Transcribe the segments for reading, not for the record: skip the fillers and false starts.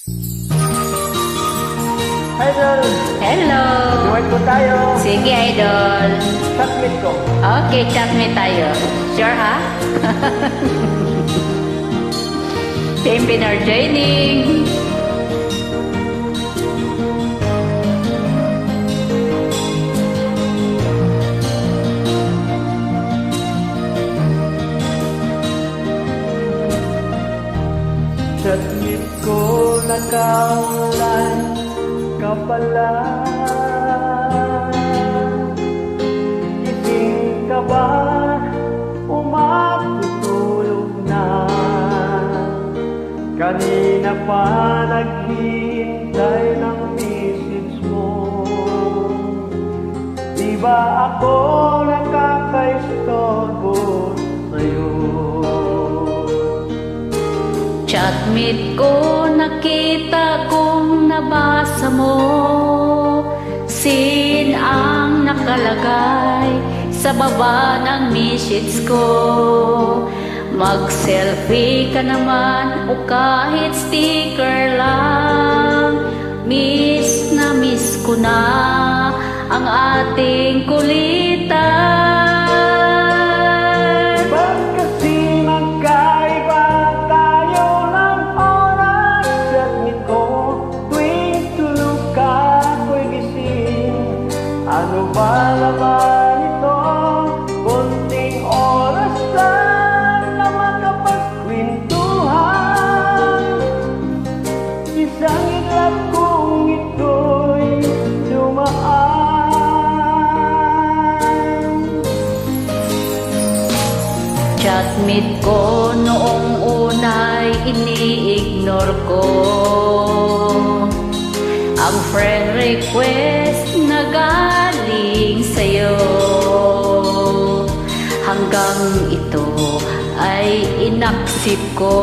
Idol! Hello! Join po tayo. Sige, Idol. Submit ko. Okay, chat me tayo. Sure, ha? Thank you for joining. Submit ko nakaulan ka pala. Gising ka ba? Umatutulog na. Kanina pa naghihintay ng message mo. Di ba ako nakakaistorbo sa'yo? Chatmate ko, nakita kong nabasa mo. Sin ang nakalagay sa baba ng message ko. Mag-selfie ka naman o kahit sticker lang. Miss na miss ko na ang ating kulitan. Ba't kasi magkaiba tayo ng oras? Submit ko tuwing tulog ka ako'y gising. Ano ba naman ito? Konting oras lang na makapagkwentuhan. Isang itlap kong ito'y dumaan. Chatmate ko noong una'y ini-ignore ko ang friend request na galing sa'yo. Hanggang ito ay inaksip ko.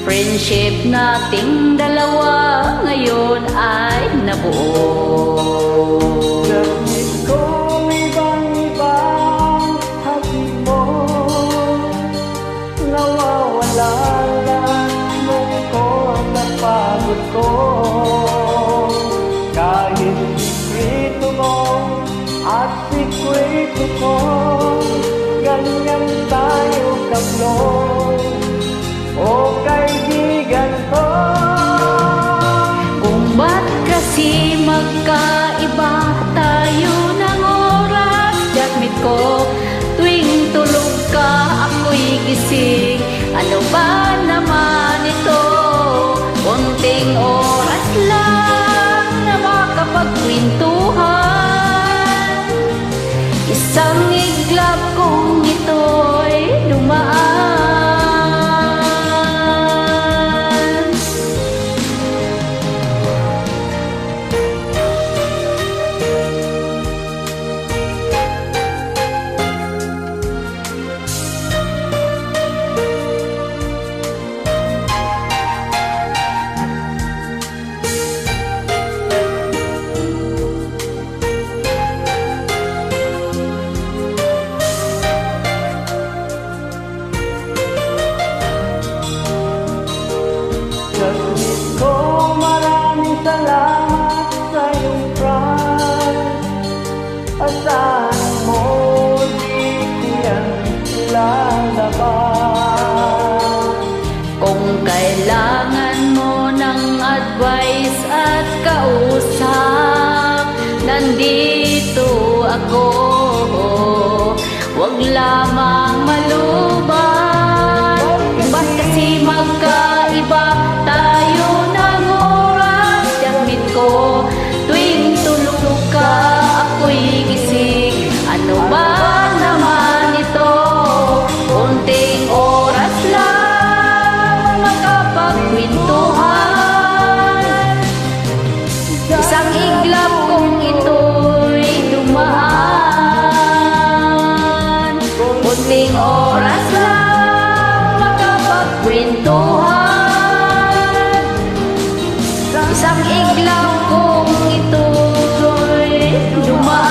Friendship nating dalawa ngayon ay nabuo. Submit ko ibang-ibang hatid mo. Nawawala lang lungkot at pagod ko. Kahit sikrito mo at sikrito ko, ganyan tayo tatlo. O kaibigan ko. Kung ba't kasi magkaiba tayo ng oras? Chatmate ko, tuwing tulog ka ako'y gising. Ano ba naman ito? Konting oras lang na makapagkwentuhan. Isang iglap kong ito'y dumaan. Submit ko maraming salamat sa iyong trust. Asahan mo di ko yan lalabas. Kung kailangan mo ng advice at kausap, nandito ako. Huwag lamang maluban. Ba't kasi magkaiba tayo ng oras? Chatmate ko, tuwing tulog ka ako'y gising. Ano ba naman ito? Konting oras lang makapagkwentuhan. Isang iglap kong ito'y dumaan. Konting oras lang makapagkwentuhan. Isang iglap kong ito'y dumaan.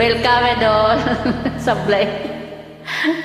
Welcome, Idol. Sablay.